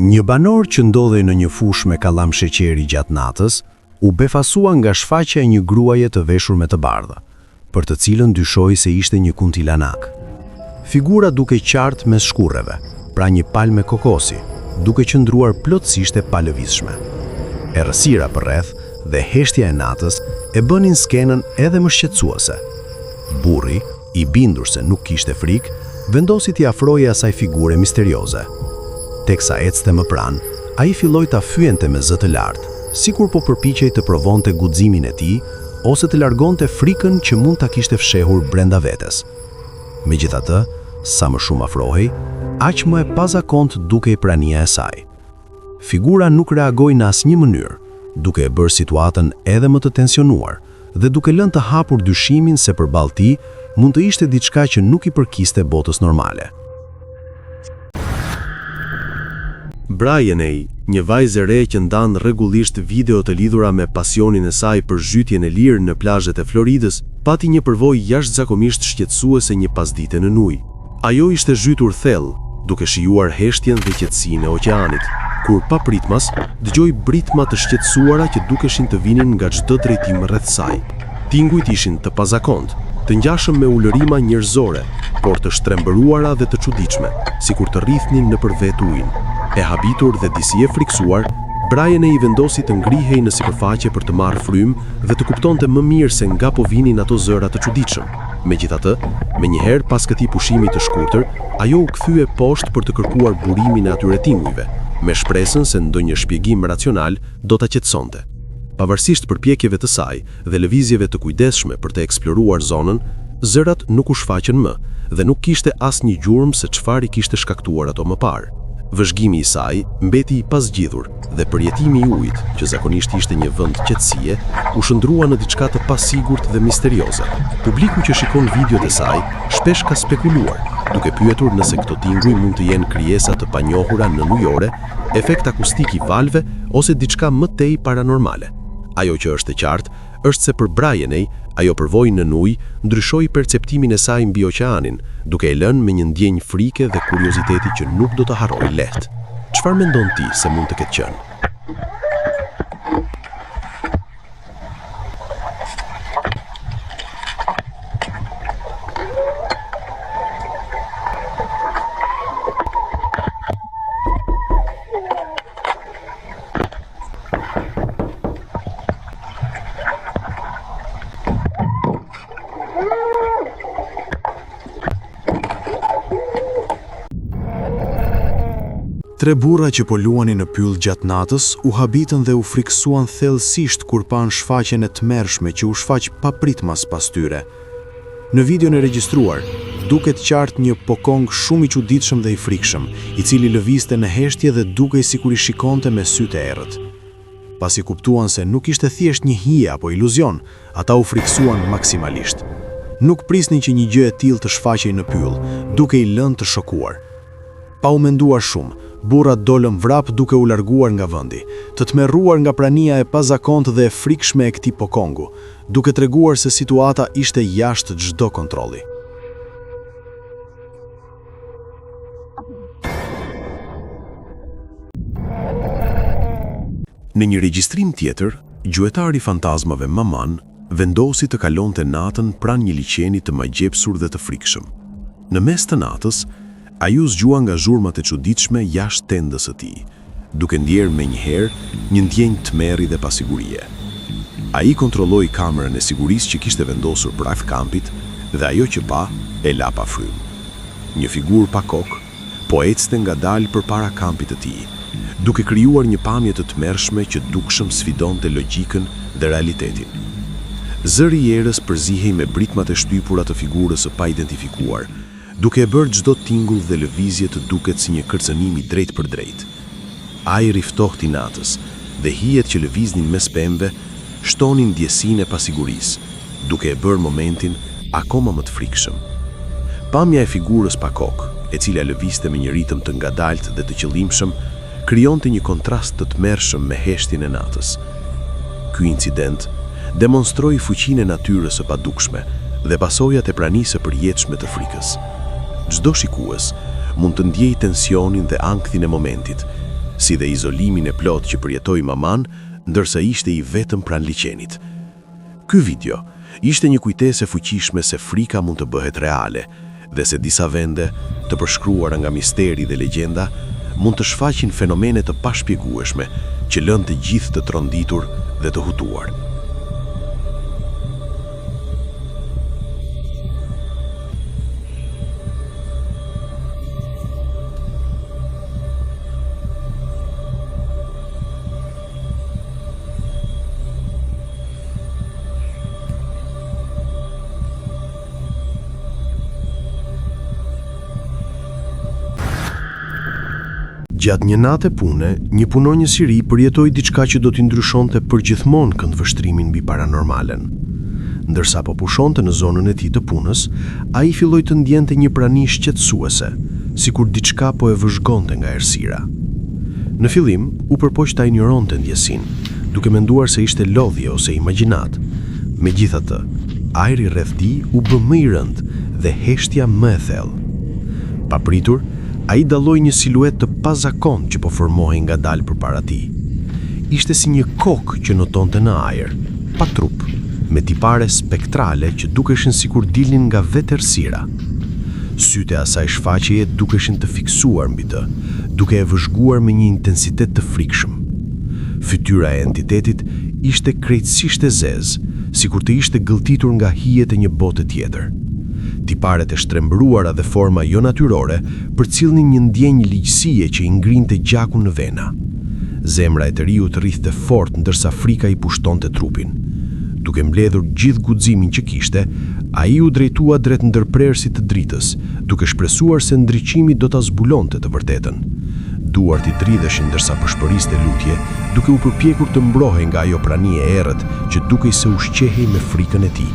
Një banor që ndodhej në një fushë me kallam sheqeri gjatë natës, u befasua nga shfaqja e një gruaje të veshur me të bardha, për të cilën dyshoi se ishte një kuntilanak. Figura duke qartë mes shkurreve, pra një palë me kokosi, duke qëndruar plotësisht e palëvizshme. Errësira përreth dhe heshtja e natës e bënin skenën edhe më shqetësuese. Burri, i bindur se nuk kishte frikë, vendosi t'i afrojë asaj figure misterioze. Teksa ecte më pranë, ai filloi ta fyente me zë të lartë, sikur po përpiqej të provonte guximin e tij ose të largonte frikën që mund ta kishte fshehur brenda vetes. Megjithatë, sa më shumë afrohej, aq më e pazakont dukej prania e saj. Figura nuk reagoi në asnjë mënyrë, duke e bërë situatën edhe më të tensionuar dhe duke lënë të hapur dyshimin se përballë tij mund të ishte diçka që nuk i përkiste botës normale. Brianey, një vajzë e re që ndan rregullisht video të lidhura me pasionin e saj për zhytjen e lirë në plazhet e Floridës, pati një përvojë jashtëzakonisht shqetësuese një pasdite në ujë. Ajo ishte zhytur thellë, duke shijuar heshtjen dhe qetësinë e oqeanit, kur papritmas dëgjoi britma të shqetësuara që dukeshin të vinin nga çdo drejtim rreth saj. Tingujt ishin të pazakontë, të ngjashëm me ulërima njerëzore, por të shtrembëruara dhe të çuditshme, sikur të rrithnin nëpër vetë ujin. E habitur dhe disi e friksuar, Brianey i vendosi të ngrihej në sipërfaqe për të marrë frymë dhe të kuptonte më mirë se nga po vinin ato zëra të çuditshëm. Megjithatë, menjëherë pas këtij pushimi të shkurtër, ajo u kthye poshtë për të kërkuar burimin e atyre tingujve, me shpresën se ndonjë shpjegim racional do ta qetësonte. Pavarësisht përpjekjeve të saj dhe lëvizjeve të kujdesshme për të eksploruar zonën, zërat nuk u shfaqën më dhe nuk kishte asnjë gjurmë se çfarë i kishte shkaktuar ato më parë. Vëzhgimi i saj mbeti i pasgjidhur dhe përjetimi i ujit, që zakonisht ishte një vend qetësie, u shndrua në diçka të pasigurt dhe misterioze. Publiku që shikon videot e saj shpesh ka spekuluar, duke pyetur nëse këto tinguj mund të jenë krijesa të panjohura në ujore, efekt akustik i valve ose diçka më tej paranormale. Ajo që është e qartë është se për Brianey, ajo përvojë në ujë ndryshoi perceptimin e saj mbi oqeanin, duke e lënë me një ndjenjë frike dhe kurioziteti që nuk do të harrojë lehtë. Çfarë mendon ti se mund të ketë qenë? Tre burra që po luanin në pyll gjatë natës u habitën dhe u friksuan thellësisht kur pan shfaqjen e tmerrshme që u shfaq papritmas pas tyre. Në videon e regjistruar, duket qartë një pokong shumë i çuditshëm dhe i frikshëm, i cili lëvizte në heshtje dhe dukej sikur i shikonte me sy të errët. Pasi kuptuan se nuk ishte thjesht një hije apo iluzion, ata u friksuan maksimalisht. Nuk prisnin që një gjë e tillë të shfaqej në pyll, duke i lënë të shokuar. Pa u menduar shumë, burrat dolën vrap duke u larguar nga vendi, të tmerruar nga prania e pazakontë dhe e frikshme e këtij pokongu, duke treguar se situata ishte jashtë çdo kontrolli. Në një regjistrim tjetër, gjuetari fantazmave Maman vendosi të kalonte natën pranë një liçeni të magjepsur dhe të frikshëm. Në mes të natës, ai u zgjua nga zhurmat e çuditshme jashtë tendës së tij, duke ndjerë menjëherë një ndjenjë tmerri dhe pasigurie. Ai kontrolloi kamerën e sigurisë që kishte vendosur pranë kampit dhe ajo që pa e la pa frymë. Një figurë pa kokë po ecte ngadalë përpara kampit të tij, duke krijuar një pamje të tmerrshme që dukshëm sfidonte logjikën dhe realitetin. Zëri i erës përzihej me britmat e shtypura të figurës së pa identifikuar, duke e bërë çdo tingull dhe lëvizje të duket si një kërcënim i drejt për drejt. Ajri ftohtë i natës dhe hijet që lëviznin mes pemëve shtonin ndjesinë e pasigurisë, duke e bërë momentin akoma më të frikshëm. Pamja e figurës pa kokë, e cila lëvizte me një ritëm të ngadaltë dhe të qëllimshëm, krijonte një kontrast të tmerrshëm me heshtjen e natës. Ky incident demonstroi fuqinë e natyrës së padukshme dhe pasojat e pranisë së përjetshme të frikës. Çdo shikues mund të ndjejë tensionin dhe ankthin e momentit, si dhe izolimin e plot që përjetoi maman, ndërsa ishte i vetëm pranë liçenit. Ky video ishte një kujtesë e fuqishme se frika mund të bëhet reale dhe se disa vende, të përshkruara nga misteri dhe legjenda, mund të shfaqin fenomene të pashpjegueshme që lënë të gjithë të tronditur dhe të hutuar. Gjatë një nate pune, një punonjës i ri përjetoi diçka që do t'i ndryshonte përgjithmonë këndvështrimin mbi paranormalen. Ndërsa po pushonte në zonën e tij të punës, ai filloi të ndjente një prani shqetësuese, sikur diçka po e vëzhgonte nga errësira. Në fillim, u përpoq ta injoronte ndjesinë, duke menduar se ishte lodhje ose imagjinat. Megjithatë, ajri rreth tij u bë më i rëndë dhe heshtja më e thellë. Papritur, ai dalloi një siluet të pazakontë që po formohej ngadalë përpara tij. Ishte si një kokë që notonte në ajër, pa trup, me tipare spektrale që dukeshin sikur dilnin nga vetë errësira. Sytë e asaj shfaqjeje dukeshin të fiksuar mbi të, duke e vëzhguar me një intensitet të frikshëm. Fytyra e entitetit ishte krejtësisht e zezë, sikur të ishte gëlltitur nga hijet e një bote tjetër. Tiparet e shtrembruara dhe forma jo natyrore përcillnin një ndjenjë ligjësie që i ngrinte gjakun në vena. Zemra e të riut rrithte fort ndërsa frika i pushtonte trupin. Duke mbledhur gjithë guximin që kishte, ai u drejtua drejt ndërprerësit të dritës, duke shpresuar se ndriçimi do ta zbulonte të vërtetën. Duart i dridheshin ndërsa përshpëriste lutje, duke u përpjekur të mbrohej nga ajo prani e errët që dukej se ushqehej me frikën e tij.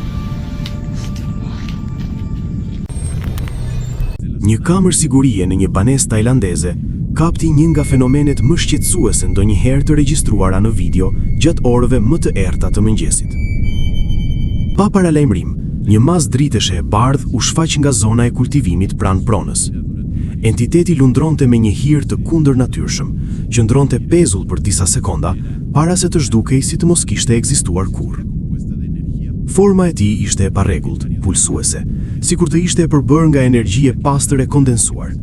Një kamër sigurie në një banesë tajlandeze kapti një nga fenomenet më shqetësuese ndonjëherë të regjistruara në video gjatë orëve më të errta të mëngjesit. Pa paralajmërim, një masë driteshe e bardhë u shfaq nga zona e kultivimit pranë pronës. Entiteti lundronte me një hir të kundërnatyrshëm, qëndronte pezull për disa sekonda para se të zhdukej si të mos kishte ekzistuar kurrë. Forma e tij ishte e parregullt, pulsuese, sikur të ishte e përbërë nga energji e pastër e kondensuar.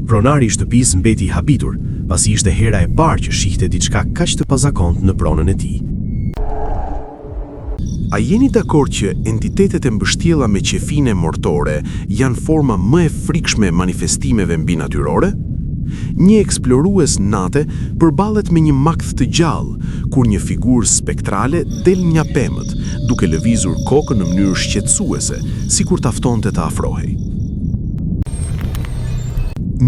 Pronari i shtëpisë mbeti i habitur, pasi ishte hera e parë që shihte diçka kaq të pazakontë në pronën e tij. A jeni dakord që entitetet e mbështjella me qefine mortore janë forma më e frikshme e manifestimeve mbinatyrore? Një eksplorues nate përballet me një makth të gjallë, kur një figurë spektrale del nga pemët, duke lëvizur kokën në mënyrë shqetësuese, sikur ta ftonte të afrohej.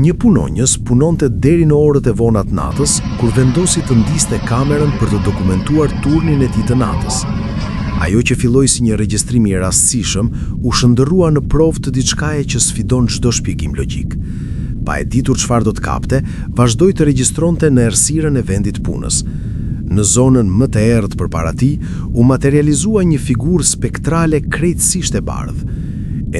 Një punonjës punonte deri në orët e vona të natës, kur vendosi të ndiste kamerën për të dokumentuar turnin e tij të natës. Ajo që filloi si një regjistrim i rastësishëm, u shndërrua në provë të diçkaje që sfidon çdo shpjegim logjik. Pa e ditur çfarë do të kapte, vazhdoi të regjistronte në errësirën e vendit punës. Në zonën më të errët përpara tij, u materializua një figurë spektrale krejtësisht e bardhë.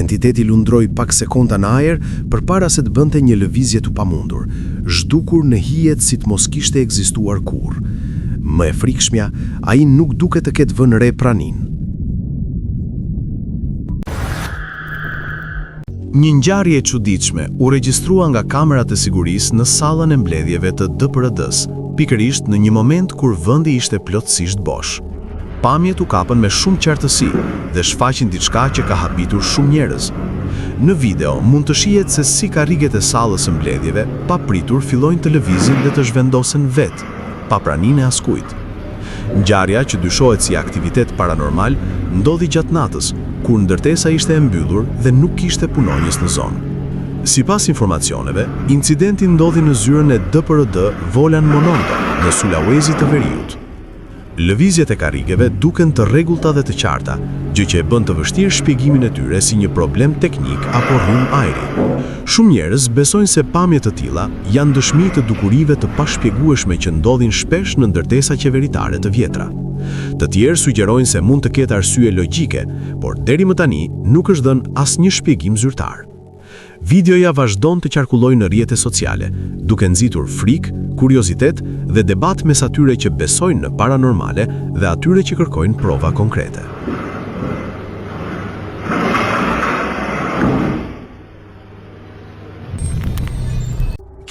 Entiteti lundroi pak sekonda në ajër përpara se të bënte një lëvizje të pamundur, zhdukur në hijet si të mos kishte ekzistuar kurrë. Më e frikshmja, ai nuk duket të ketë vënë re praninë. Një ngjarje e çuditshme u regjistrua nga kamerat e sigurisë në sallën e mbledhjeve të DPRD-s, pikërisht në një moment kur vendi ishte plotësisht bosh. Pamjet u kapën me shumë qartësi dhe shfaqin diçka që ka habitur shumë njerëz. Në video mund të shihet se si karriget e sallës së mbledhjeve papritur fillojnë të lëvizin dhe të zhvendosen vetë, pa praninë e askujt. Ngjarja, që dyshohet si aktivitet paranormal, ndodhi gjatë natës, kur ndërtesa ishte e mbyllur dhe nuk kishte punonjës në zonë. Sipas informacioneve, incidenti ndodhi në zyrën e DPRD Volan Mononto, në Sulawesi të Veriut. Lëvizjet e karrigeve duken të rregullta dhe të qarta, gjë që e bën të vështirë shpjegimin e tyre si një problem teknik apo rrymë ajri. Shumë njerëz besojnë se pamje të tilla janë dëshmi të dukurive të pashpjegueshme që ndodhin shpesh në ndërtesa qeveritare të vjetra. Të tjerë sugjerojnë se mund të ketë arsye logjike, por deri më tani nuk është dhënë asnjë shpjegim zyrtar. Videoja vazhdon të qarkullojë në rrjete sociale, duke nxitur frikë, kuriozitet dhe debat mes atyre që besojnë në paranormale dhe atyre që kërkojnë prova konkrete.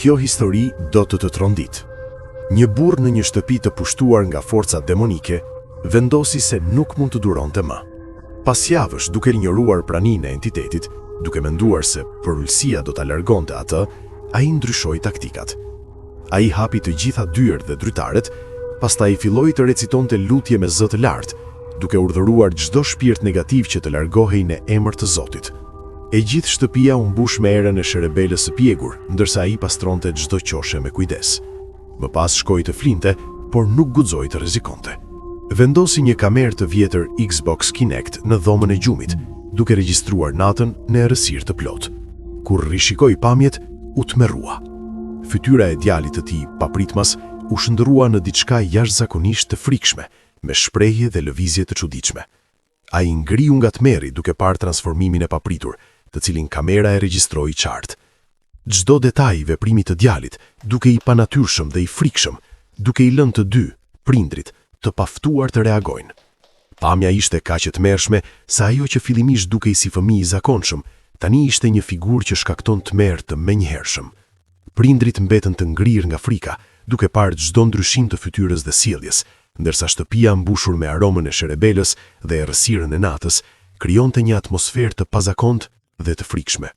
Kjo histori do të trondit. Një burr në një shtëpi të pushtuar nga forca demonike vendosi se nuk mund të duronte më. Pas javësh duke injoruar praninë e entitetit, duke menduar se përullësia do ta largonte atë, ai ndryshoi taktikat. Ai hapi të gjitha dyert dhe drytaret, pastaj filloi të recitonte lutje me zë të lartë, duke urdhëruar çdo shpirt negativ që të largohej në emër të Zotit. E gjithë shtëpia u mbush me erën e sherebelës së pjegur, ndërsa ai pastronte çdo qoshe me kujdes. Më pas shkoi të flinte, por nuk guxoi të rrezikonte. Vendosi një kamerë të vjetër Xbox Kinect në dhomën e gjumit, duke regjistruar natën në errësirë të plotë. Kur rishikoi pamjet, u tmerrua. Fytyra e djalit të tij, papritmas, u shndërrua në diçka jashtëzakonisht të frikshme, me shprehje dhe lëvizje të çuditshme. Ai ngriu nga tmerri duke parë transformimin e papritur, të cilin kamera e regjistroi qartë. Çdo detaj i veprimit të djalit, duke i panatyrshëm dhe i frikshëm, duke i lënë të dy, prindrit, të paftuar të reagojnë. Pamja ishte kaq e tmerrshme sa ajo që fillimisht dukej si fëmijë i zakonshëm, tani ishte një figurë që shkakton tmerr të menjëhershëm. Prindrit mbetën të ngrirë nga frika, duke parë çdo ndryshim të fytyrës dhe sjelljes, ndërsa shtëpia mbushur me aromën e sherebelës dhe errësirën e natës krijonte një atmosferë të pazakontë dhe të frikshme.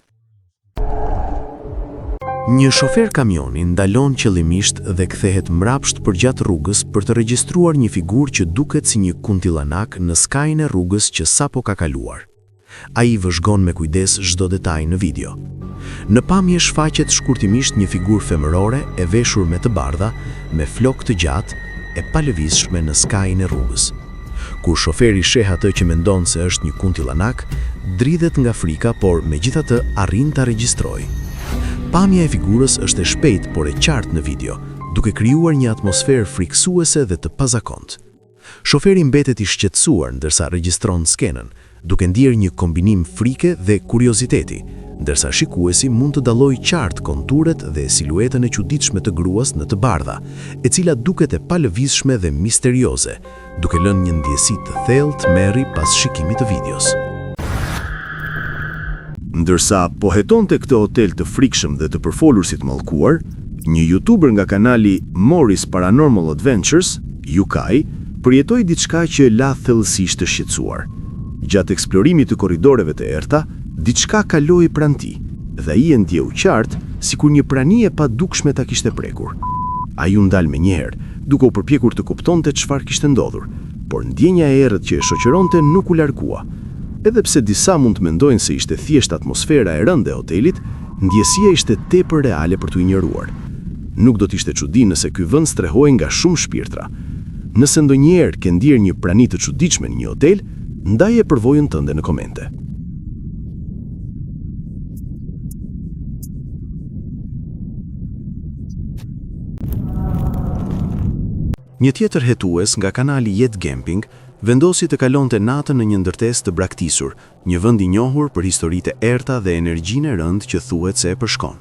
Një shofer kamioni ndalon qëllimisht dhe kthehet mbrapsht përgjatë rrugës për të regjistruar një figurë që duket si një kuntillanak në skajin e rrugës që sapo ka kaluar. Ai vëzhgon me kujdes çdo detaj në video. Në pamje shfaqet shkurtimisht një figurë femërore e veshur me të bardha, me flokë të gjatë e palëvizshme në skajin e rrugës. Kur shoferi sheh atë që mendon se është një kuntillanak, dridhet nga frika, por megjithatë arrin ta regjistrojë. Pamja e figurës është e shpejtë por e qartë në video, duke krijuar një atmosferë frikësuese dhe të pazakontë. Shoferi mbetet i shqetësuar ndërsa regjistron skenën, duke ndier një kombinim frike dhe kurioziteti, ndërsa shikuesi mund të dallojë qartë konturet dhe siluetën e çuditshme të gruas në të bardha, e cila duket e palëvizshme dhe misterioze, duke lënë një ndjesi të thellë tmerri pas shikimit të videos. Ndërsa po hetonte këtë hotel të frikshëm dhe të përfolur si të mallkuar, një youtuber nga kanali Morris Paranormal Adventures, Yukai, përjetoi diçka që la thellësisht të shqetësuar. Gjatë eksplorimit të korridoreve të errta, diçka kaloi pranë tij, dhe ai e ndjeu qartë sikur një prani e padukshme ta kishte prekur. Ai u ndal menjëherë, duke u përpjekur të kuptonte çfarë kishte ndodhur, por ndjenja e errët që e shoqëronte nuk u largua. Edhe pse disa mund të mendojnë se ishte thjesht atmosfera e rëndë e hotelit, ndjesia ishte tepër reale për t'u injoruar. Nuk do t'ishte çudi nëse ky vend strehoi nga shumë shpirtra. Nëse ndonjëherë ke ndier një prani të çuditshme në një hotel, ndaje përvojën tënde në komente. Një tjetër hetues nga kanali Jet Camping vendosi të kalonte natën në një ndërtesë të braktisur, një vend i njohur për historitë e errta dhe energjinë e rëndë që thuhet se e përshkon.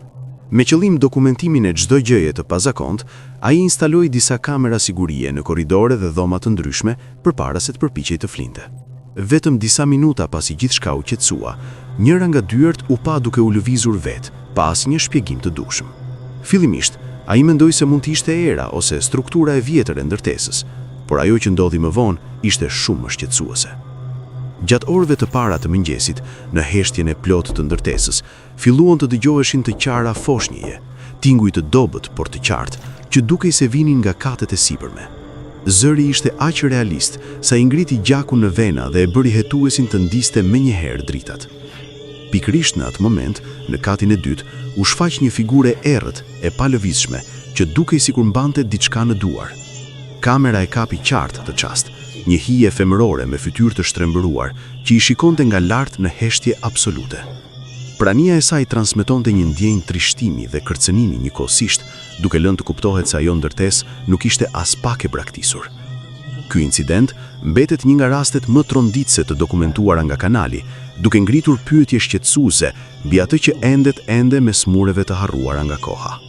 Me qëllim dokumentimin e çdo gjëje të pazakontë, ai instaloi disa kamera sigurie në korridore dhe dhoma të ndryshme përpara se të përpiqej të flinte. Vetëm disa minuta pasi gjithçka u qetësua, njëra nga dyert u pa duke u lëvizur vetë, pa asnjë shpjegim të dukshëm. Fillimisht, ai mendoi se mund të ishte era ose struktura e vjetër e ndërtesës, por ajo që ndodhi më vonë ishte shumë më shqetësuese. Gjatë orëve të para të mëngjesit, në heshtjen e plotë të ndërtesës, filluan të dëgjoheshin të qara foshnjeje, tinguj të dobët por të qartë, që dukej se vinin nga katet e sipërme. Zëri ishte aq realist sa i ngriti gjakun në vena dhe e bëri hetuesin të ndiste menjëherë dritat. Pikërisht në atë moment, në katin e dytë, u shfaq një figure errët e palëvizshme që dukej sikur mbante diçka në duar. Kamera e kapi qartë atë çast, një hije femërore me fytyrë të shtrembëruar që i shikonte nga lart në heshtje absolute. Prania e saj transmetonte një ndjenjë trishtimi dhe kërcënimi njëkohësisht, duke lënë të kuptohet se ajo ndërtesë nuk ishte as pak e braktisur. Ky incident mbetet një nga rastet më tronditëse të dokumentuara nga kanali, duke ngritur pyetje shqetësuese mbi atë që endet ende me smureve të harruara nga koha.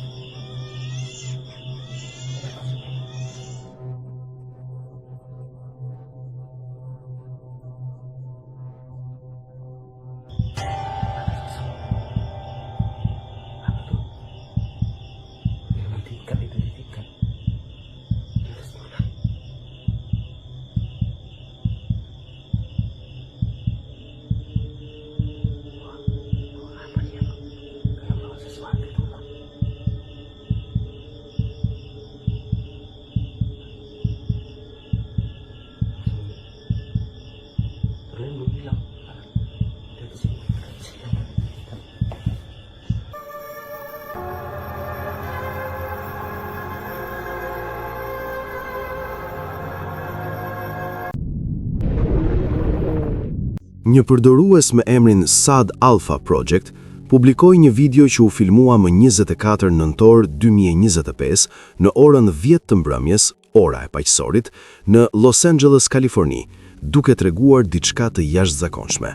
Një përdorues me emrin Sad Alpha Project publikoi një video që u filmua më 24 nëntor 2025 në orën 10 të mbrëmjes, ora e paqësorit, në Los Angeles, Kaliforni, duke treguar diçka të jashtëzakonshme.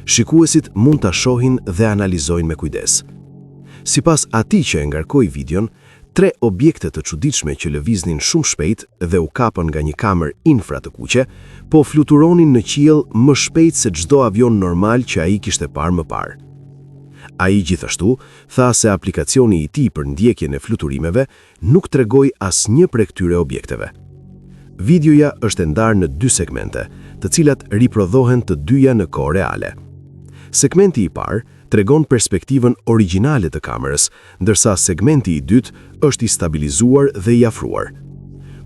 Shikuesit mund ta shohin dhe analizojnë me kujdes. Sipas atij që e ngarkoi videon, 3 objekte të çuditshme që lëviznin shumë shpejt dhe u kapën nga një kamer infra të kuqe, po fluturonin në qiell më shpejt se çdo avion normal që ai kishte parë më parë. Ai gjithashtu tha se aplikacioni i tij për ndjekjen e fluturimeve nuk tregoi asnjë prej këtyre objekteve. Videoja është e ndarë në 2 segmente, të cilat riprodhohen të dyja në kohë reale. Segmenti i parë tregon perspektivën origjinale të kamerës, ndërsa segmenti i dytë është i stabilizuar dhe i afruar.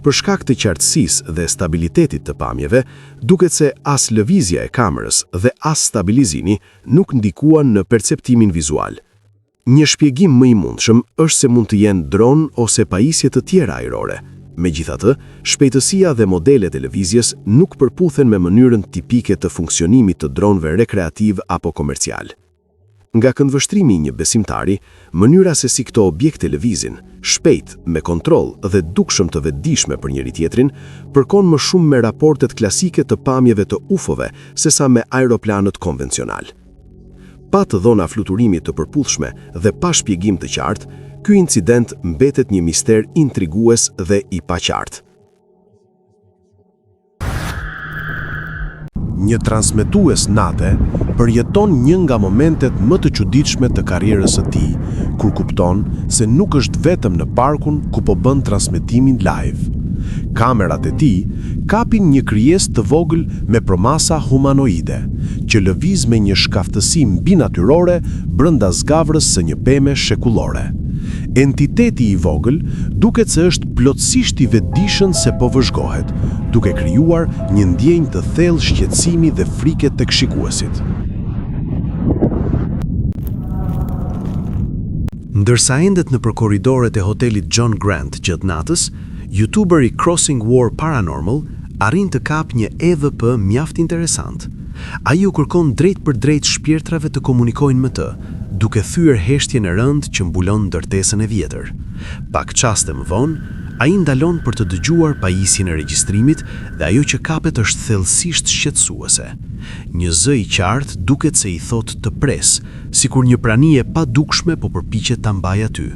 Për shkak të qartësisë dhe stabilitetit të pamjeve, duket se as lëvizja e kamerës dhe as stabilizimi nuk ndikuan në perceptimin vizual. Një shpjegim më i mundshëm është se mund të jenë dron ose pajisje të tjera ajrore. Megjithatë, shpejtësia dhe modelet e lëvizjes nuk përputhen me mënyrën tipike të funksionimit të dronëve rekreativ apo komercial. Nga këndvështrimi i një besimtari, mënyra se si këto objekte lëvizin, shpejt, me kontroll dhe dukshëm të vetëdijshme për njëri tjetrin, përkon më shumë me raportet klasike të pamjeve të UFO-ve sesa me aeroplanët konvencional. Pa të dhona fluturimit të përputhshme dhe pa shpjegim të qartë, ky incident mbetet një mister intrigues dhe i paqartë. Një transmetues nate përjeton një nga momentet më të çuditshme të karrierës së tij, kur kupton se nuk është vetëm në parkun ku po bën transmetimin live. Kamerat e tij kapin një krijesë të vogël me promasa humanoide, që lëviz me një shkaftësi mbinatyrore brenda zgavrës së një peme shekullore. Entiteti i vogël duket se është plotësisht i vetëdijshëm se po vëzhgohet, duke krijuar një ndjenjë të thellë shqetësimi dhe frike tek shikuesit. Ndërsa endet nëpër korridoret e hotelit John Grant gjatë natës, youtuberi Crossing War Paranormal arrin të kap një EVP mjaft interesant. Ai u kërkon drejt për drejt shpirtrave të komunikojnë me të, duke thyer heshtjen e rëndë që mbulon ndërtesën e vjetër. Pak çaste më vonë, ai ndalon për të dëgjuar pajisjen e regjistrimit dhe ajo që kapet është thellësisht shqetësuese. Një zë i qartë duket se i thot të pres, sikur një prani e padukshme po përpiqet ta mbajë aty.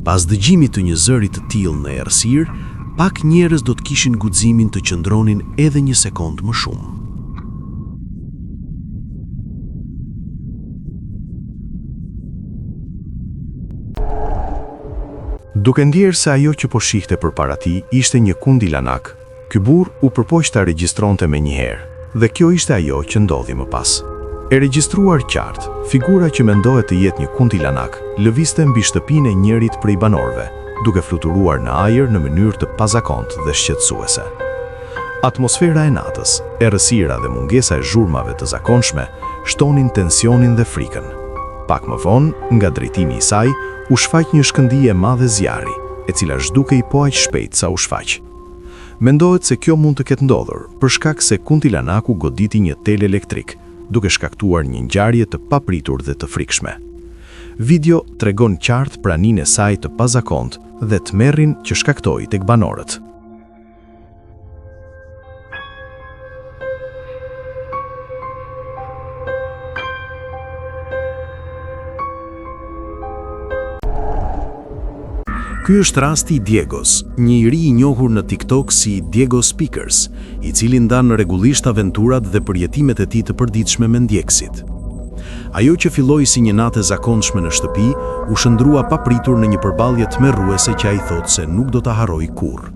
Pas dëgjimit të një zëri të tillë në errësirë, pak njerëz do të kishin guximin të qëndronin edhe një sekond më shumë. Duke ndjerë se ajo që po shihte përpara tij ishte një kundilanak, ky burr u përpoq ta regjistronte menjëherë, dhe kjo ishte ajo që ndodhi më pas. E regjistruar qartë, figura që mendohet të jetë një kundilanak lëvizte mbi shtëpinë e njërit prej banorëve, duke fluturuar në ajër në mënyrë të pazakontë dhe shqetësuese. Atmosfera e natës, errësira dhe mungesa e zhurmave të zakonshme shtonin tensionin dhe frikën. Pak më vonë, nga drejtimi i saj, u shfaq një shkëndijë e madhe zjarri, e cila zhdukej po aq shpejt sa u shfaq. Mendohet se kjo mund të ketë ndodhur për shkak se kuntilanaku goditi një tel elektrik, duke shkaktuar një ngjarje të papritur dhe të frikshme. Video tregon qartë praninë e saj të pazakontë dhe tmerrin që shkaktoi tek banorët. Ky është rasti i Diegos, një i ri i njohur në TikTok si Diego Speakers, i cili ndan rregullisht aventurat dhe përjetimet e tij të përditshme me ndjekësit. Ajo që filloi si një natë e zakonshme në shtëpi, u shndrua papritur në një përballje tmerruese që ai thotë se nuk do ta harrojë kurrë.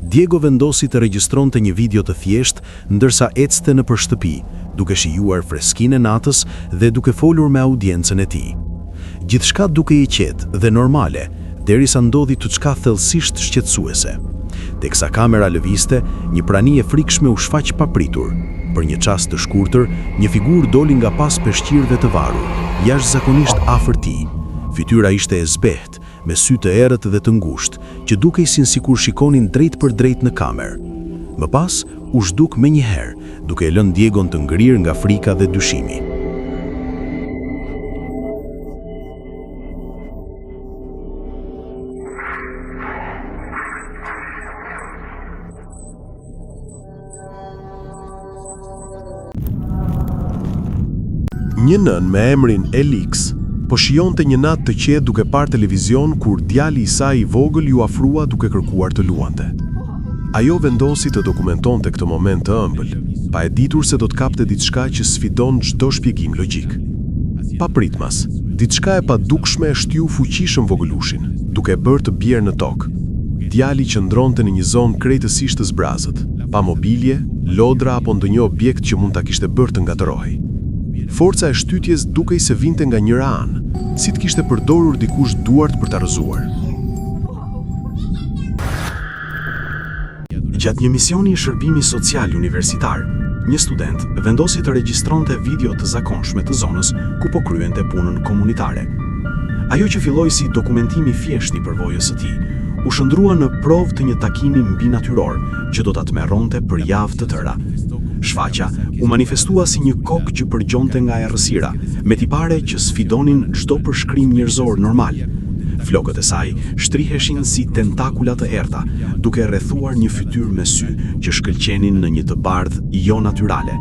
Diego vendosi të regjistronte një video të thjeshtë ndërsa ecte nëpër shtëpi, duke shijuar freskinë e natës dhe duke folur me audiencën e tij. Gjithçka duke i qetë dhe normale, derisa ndodhi diçka thellësisht shqetësuese. Teksa kamera lëvizte, një prani e frikshme u shfaq papritur. Për një çast të shkurtër, një figurë doli nga pas peshqirëve të varur, jashtëzakonisht afër tij. Fytyra ishte e zbehtë, me sy të errët dhe të ngushtë, që dukej sikur shikonin drejt për drejt në kamerë. Më pas, u zhduk menjëherë, duke e lënë Diegon të ngrirë nga frika dhe dyshimi. Një nën me emrin Elix po shijonte një natë të qetë duke parë televizion kur djali i saj i vogël ju afrua duke kërkuar të luante. Ajo vendosi të dokumentonte këtë moment të ëmbël, pa e ditur se do të kapte diçka që sfidon çdo shpjegim logjik. Papritmas, diçka e padukshme e shtyu fuqishëm vogëlushin, duke e bërë të bjerë në tokë. Djali qëndronte në një zonë krejtësisht të zbrazët, pa mobilje, lodra apo ndonjë objekt që mund ta kishte bërë të ngatërohej. Forca e shtytjes dukej se vinte nga njëra anë, si të kishte përdorur dikush duart për ta rrëzuar. Gjatë një misioni i shërbimit social universitar, një student vendosi të regjistronte video të zakonshme të zonës ku po kryente punën komunitare. Ajo që filloi si dokumentim i thjeshtë i përvojës së tij, u shndrua në provë të një takimi mbi natyror që do ta tmerronte për javë të tëra. Shfaqja u manifestua si një kokë që përgjonte nga errësira, me tipare që sfidonin çdo përshkrim njerëzor normal. Flokët e saj shtriheshin si tentakula të errta, duke rrethuar një fytyrë me sy që shkëlqenin në një të bardhë jo natyrale.